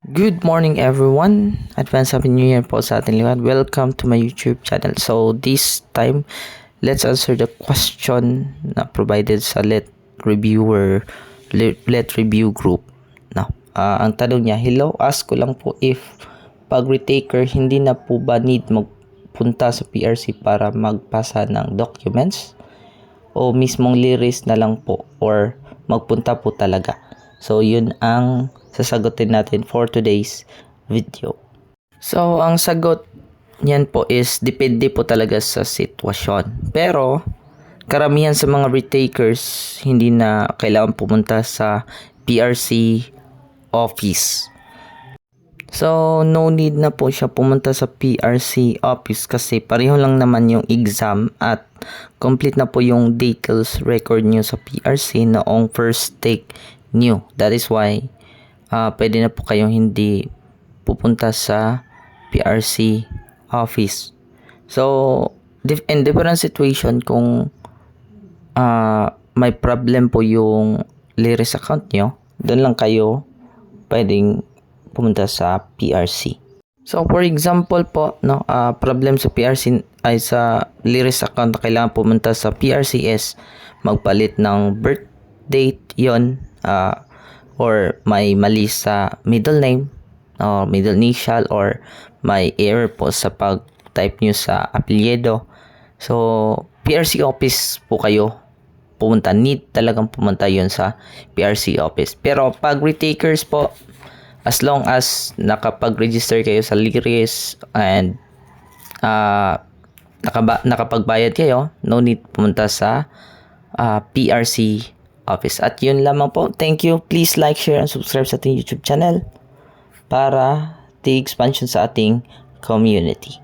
Good morning everyone. Advance Happy New Year po sa ating lahat. Welcome to my YouTube channel. So this time, let's answer the question na provided sa Let Review Group. Now, ang tanong niya, hello, ask ko lang po if pag retaker hindi na po ba need magpunta sa PRC para magpasa ng documents o mismong liris na lang po or magpunta po talaga. So yun ang sasagutin natin for today's video. So ang sagot niyan po is depende po talaga sa sitwasyon. Pero karamihan sa mga retakers hindi na kailangan pumunta sa PRC office. So no need na po siya pumunta sa PRC office kasi pareho lang naman yung exam at complete na po yung details record nyo sa PRC noong first take nyo. That is why pwede na po kayong hindi pupunta sa PRC office. So, in different situation kung may problem po yung liris account nyo, doon lang kayo pwedeng pumunta sa PRC. So, for example po, problem sa PRC ay sa liris account na kailangan pumunta sa PRC is magpalit ng birth date yon, or may mali sa middle name or middle initial or may error po sa pag-type nyo sa apelyido. So, PRC office po kayo pumunta. Need talagang pumunta yon sa PRC office. Pero pag retakers po, as long as nakapag-register kayo sa liris and nakapagbayad kayo, no need pumunta sa PRC office. At yun lamang po. Thank you. Please like, share, and subscribe sa ating YouTube channel para the expansion sa ating community.